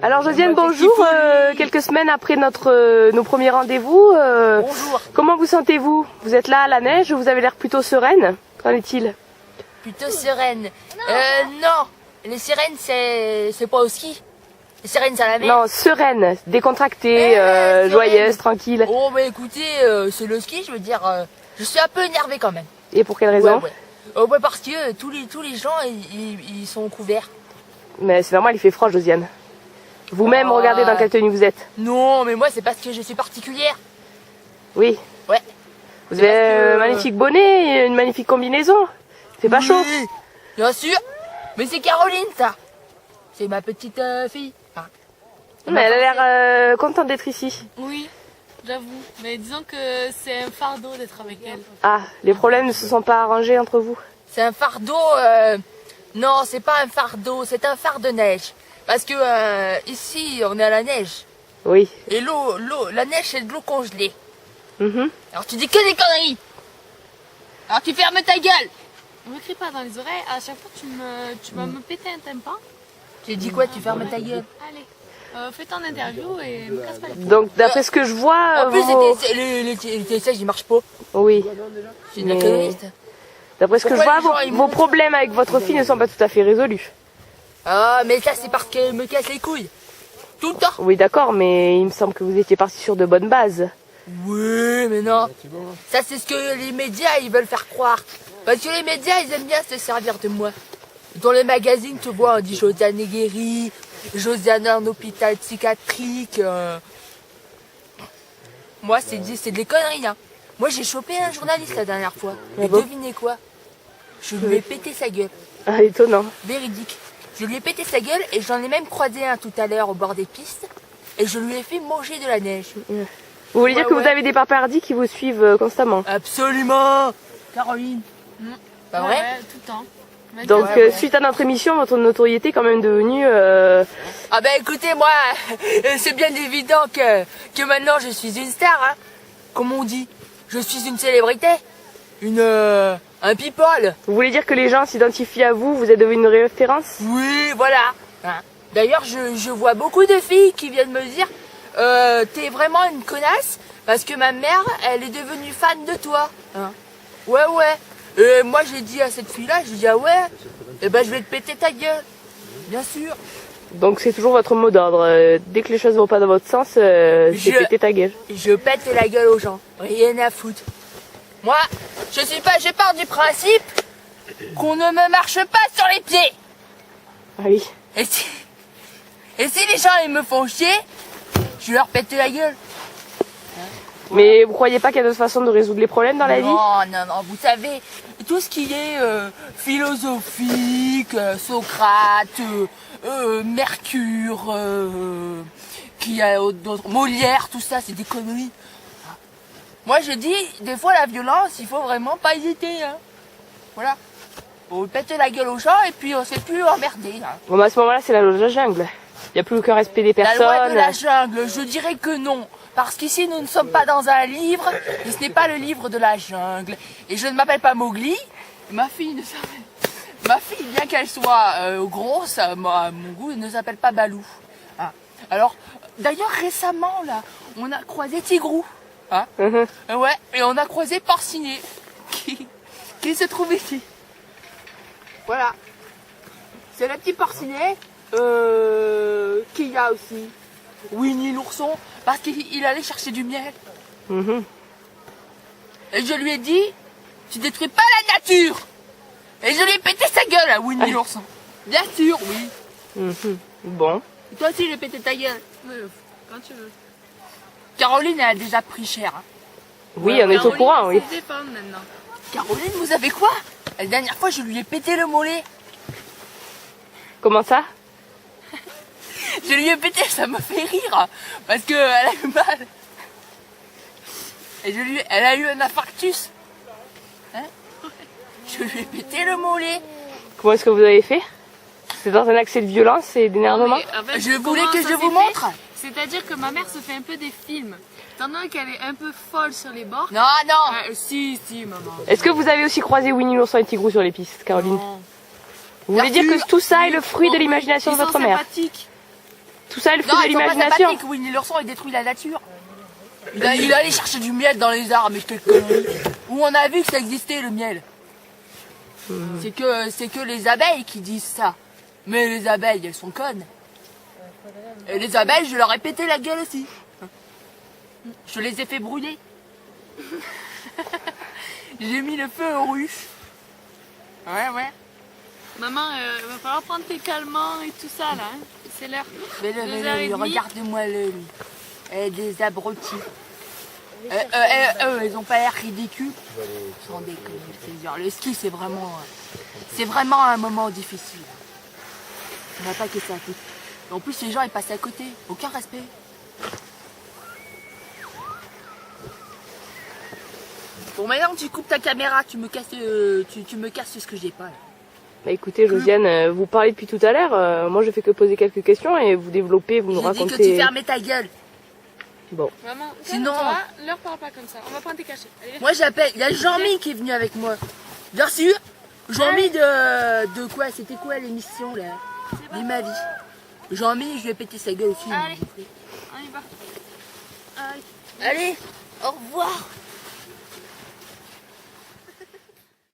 Alors Josiane, bonjour. Quelques semaines après nos premiers rendez-vous, bonjour. Comment vous sentez-vous? Vous êtes là à la neige, vous avez l'air plutôt sereine. Qu'en est-il? Plutôt sereine. Non, les sirènes c'est pas au ski. Les sirènes c'est à la mer. Non, sereine, décontractée, joyeuse, tranquille. Oh bah écoutez, c'est le ski, je veux dire, je suis un peu énervé quand même. Et pour quelle raison? Ouais, parce que tous les gens ils sont couverts. Mais c'est normal, il fait froid, Josiane. Vous-même, regardez dans quelle tenue vous êtes. Non, mais moi c'est parce que je suis particulière. Oui. Ouais. Vous avez un magnifique bonnet et une magnifique combinaison. C'est pas chaud? Bien sûr. Mais c'est Caroline ça. C'est ma petite fille. Enfin, mais elle a l'air contente d'être ici. Oui, j'avoue. Mais disons que c'est un fardeau d'être avec elle. Ah, les problèmes ne se sont pas arrangés entre vous? C'est un fardeau. Non, c'est pas un fardeau, c'est un phare de neige. Parce que ici, on est à la neige. Oui. Et la neige, c'est de l'eau congelée. Alors tu dis que des conneries. Alors tu fermes ta gueule. On me crie pas dans les oreilles. À chaque fois, tu vas me péter un tympan. Tu dis quoi? Tu fermes ta gueule. Allez, fais ton interview et me casse pas les couilles. Donc d'après ce que je vois... En plus, les TSH, ils marchent pas. Oui. C'est une connerie. D'après ce que je vois, vos problèmes avec votre fille ne sont pas tout à fait résolus. Ah, mais ça, c'est parce qu'elle me casse les couilles. Tout le temps. Oui, d'accord, mais il me semble que vous étiez parti sur de bonnes bases. Oui, mais non. Ça, c'est ce que les médias, ils veulent faire croire. Parce que les médias, ils aiment bien se servir de moi. Dans les magazines, tu vois, on dit Josiane est guérie, Josiane en hôpital psychiatrique. Moi, c'est des conneries, hein. Moi, j'ai chopé un journaliste la dernière fois. Et devinez quoi? Je lui ai pété sa gueule. Ah, étonnant. Véridique. Je lui ai pété sa gueule et j'en ai même croisé un tout à l'heure au bord des pistes. Et je lui ai fait manger de la neige. Vous voulez dire que vous avez des papardis qui vous suivent constamment? Absolument. Caroline. Pas vrai? Ouais, tout le temps. Donc suite à notre émission, votre notoriété est quand même devenue... Ah ben écoutez, moi, c'est bien évident que maintenant je suis une star, hein. Comme on dit. Je suis une célébrité. Un people. Vous voulez dire que les gens s'identifient à vous, vous êtes devenu une référence? Oui, voilà. D'ailleurs, je vois beaucoup de filles qui viennent me dire t'es vraiment une connasse parce que ma mère, elle est devenue fan de toi. Ouais. Et moi, j'ai dit à cette fille-là, je dis ah ouais, eh ben je vais te péter ta gueule. Bien sûr. Donc c'est toujours votre mot d'ordre. Dès que les choses vont pas dans votre sens, c'est péter ta gueule. Je pète la gueule aux gens. Rien à foutre. Moi, je pars du principe qu'on ne me marche pas sur les pieds. Ah oui. Et si les gens ils me font chier, je leur pète la gueule. Mais vous croyez pas qu'il y a d'autres façons de résoudre les problèmes dans la vie? Non, vous savez, tout ce qui est philosophique, Socrate, Mercure, qui a d'autres, Molière, tout ça, c'est des conneries. Moi je dis, des fois la violence, il faut vraiment pas hésiter. Hein. Voilà. Faut péter la gueule aux gens et puis on s'est plus emmerdé. Hein. Bon, bah, à ce moment-là, c'est la loi de la jungle. Il n'y a plus aucun respect des personnes. La loi de la jungle, je dirais que non. Parce qu'ici, nous ne sommes pas dans un livre, et ce n'est pas le livre de la jungle. Et je ne m'appelle pas Mowgli. Ma fille, bien qu'elle soit grosse, mon goût ne s'appelle pas Balou. Hein. Alors, d'ailleurs, récemment, là, on a croisé Tigrou. Hein. Ouais, et on a croisé Porcinet, qui se trouve ici. Voilà. C'est le petit Porcinet qu'il y a aussi. Winnie l'ourson, parce qu'il allait chercher du miel. Et je lui ai dit, tu détruis pas la nature. Et je lui ai pété sa gueule à Winnie l'ourson. Bien sûr, oui. Bon. Et toi aussi, j'ai pété ta gueule. Quand tu veux. Caroline, elle a déjà pris cher. Hein. Oui, on est au courant, oui. Maintenant. Caroline, vous avez quoi? La dernière fois, je lui ai pété le mollet. Comment ça? Je lui ai pété, ça m'a fait rire. Parce qu'elle a eu mal. Et elle a eu un infarctus. Hein? Je lui ai pété le mollet. Comment est-ce que vous avez fait? C'est dans un accès de violence et d'énervement? En fait, je voulais que je vous montre. C'est-à-dire que ma mère se fait un peu des films. Tandis qu'elle est un peu folle sur les bords. Non. Si, maman. Est-ce que vous avez aussi croisé Winnie l'ourson et Tigrou sur les pistes, Caroline? Non. Vous voulez dire que tout ça est le fruit de l'imagination de votre mère? Sympathiques. tout ça, il faut Non, de ils sont pas l'imagination. sympathiques. Winnie l'ourson, il détruit la nature. Il allait chercher du miel dans les arbres, mais quelle connerie. Où on a vu que ça existait le miel. C'est que les abeilles qui disent ça. Mais les abeilles, elles sont connes. Et les abeilles, je leur ai pété la gueule aussi. Je les ai fait brûler. J'ai mis le feu aux ruches. Ouais. Maman, va falloir prendre tes calmants et tout ça là. Hein. C'est l'heure. Mais 2h30. regardez-moi des abrutis. Ils ont pas l'air ridicules. Sans déconner, je te jure. Le ski, c'est vraiment un moment difficile. On n'a pas que ça à foutre. Et en plus, les gens, ils passent à côté. Aucun respect. Bon, maintenant, tu coupes ta caméra. Tu me casses ce que j'ai pas, là. Bah écoutez, Josiane, vous parlez depuis tout à l'heure. Moi, je fais que poser quelques questions et vous développez, vous nous J'ai dit que tu racontez. fermais ta gueule. Bon. Maman, Sinon- calme-toi, leur parle pas comme ça. On va prendre tes cachets. Allez, viens. Moi, j'appelle. Il y a Jean-Mi qui est venu avec moi. Bien sûr. Jean-Mi de quoi? C'était quoi l'émission, là? Dis ma vie. Jean-Mi, je vais péter sa gueule aussi. Allez. On y va. Allez. Allez, au revoir.